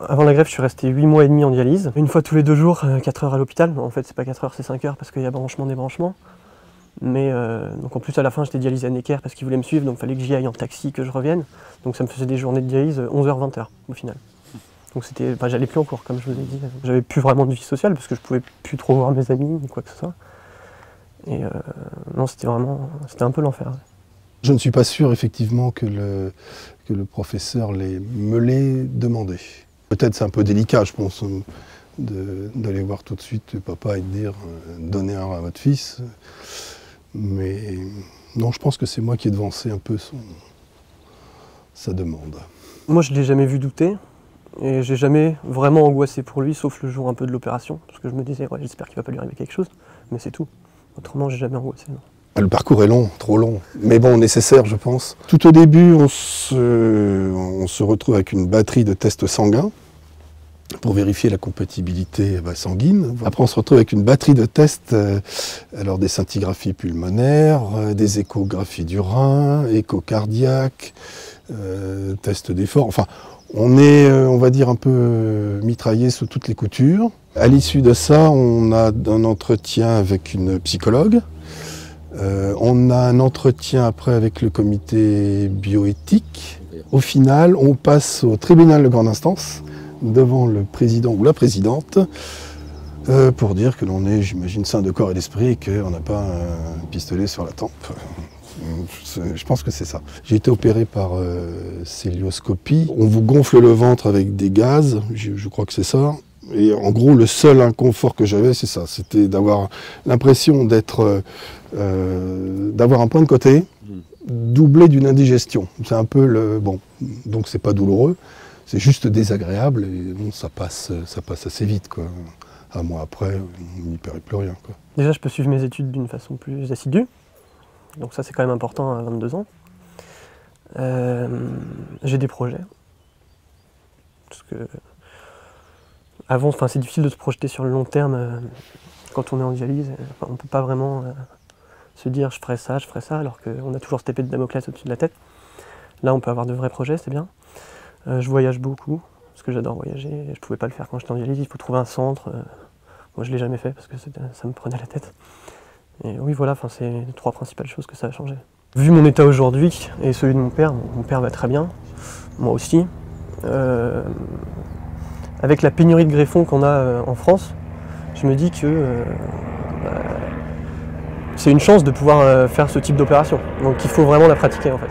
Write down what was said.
Avant la greffe, je suis resté 8 mois et demi en dialyse. Une fois tous les 2 jours, 4 heures à l'hôpital. En fait, c'est pas 4 heures, c'est 5 heures parce qu'il y a branchement, débranchement. Mais donc en plus, à la fin, j'étais dialysé à Necker parce qu'ils voulaient me suivre, donc il fallait que j'y aille en taxi, que je revienne. Donc ça me faisait des journées de dialyse 11h, 20h au final. Donc c'était, j'allais plus en cours, comme je vous ai dit. J'avais plus vraiment de vie sociale parce que je pouvais plus trop voir mes amis ni quoi que ce soit. Et non, c'était un peu l'enfer. Je ne suis pas sûr effectivement que le professeur me l'ait demandé. Peut-être c'est un peu délicat, je pense, d'aller voir tout de suite papa et de dire donnez un à votre fils. Mais non, je pense que c'est moi qui ai devancé un peu sa demande. Moi, je ne l'ai jamais vu douter. Et j'ai jamais vraiment angoissé pour lui, sauf le jour un peu de l'opération. Parce que je me disais, ouais, j'espère qu'il va pas lui arriver quelque chose. Mais c'est tout. Autrement, j'ai jamais angoissé. Non. Le parcours est long, trop long, mais bon, nécessaire, je pense. Tout au début, on se retrouve avec une batterie de tests sanguins pour vérifier la compatibilité sanguine. Après, on se retrouve avec une batterie de tests, alors des scintigraphies pulmonaires, des échographies du rein, écho cardiaque, tests d'effort. Enfin, on est, on va dire, un peu mitraillé sous toutes les coutures. À l'issue de ça, on a un entretien avec une psychologue. On a un entretien après avec le comité bioéthique. Au final, on passe au tribunal de grande instance devant le président ou la présidente pour dire que l'on est, j'imagine, sain de corps et d'esprit et qu'on n'a pas un pistolet sur la tempe. Je pense que c'est ça. J'ai été opéré par célioscopie. On vous gonfle le ventre avec des gaz, je crois que c'est ça. Et en gros, le seul inconfort que j'avais, c'est ça. C'était d'avoir l'impression d'avoir un point de côté, doublé d'une indigestion. C'est un peu le... Bon, donc c'est pas douloureux, c'est juste désagréable et bon, ça passe assez vite, quoi. Un mois après, on n'y perd plus rien, quoi. Déjà, je peux suivre mes études d'une façon plus assidue. Donc ça, c'est quand même important à 22 ans. J'ai des projets. Parce que... Avant, c'est difficile de se projeter sur le long terme quand on est en dialyse. On ne peut pas vraiment se dire je ferai ça, alors qu'on a toujours cette épée de Damoclès au-dessus de la tête. Là, on peut avoir de vrais projets, c'est bien. Je voyage beaucoup, parce que j'adore voyager. Je ne pouvais pas le faire quand j'étais en dialyse, il faut trouver un centre. Moi, je ne l'ai jamais fait parce que ça me prenait la tête. Et oui, voilà, c'est les 3 principales choses que ça a changé. Vu mon état aujourd'hui et celui de mon père va très bien, moi aussi. Avec la pénurie de greffons qu'on a en France, je me dis que c'est une chance de pouvoir faire ce type d'opération. Donc il faut vraiment la pratiquer en fait.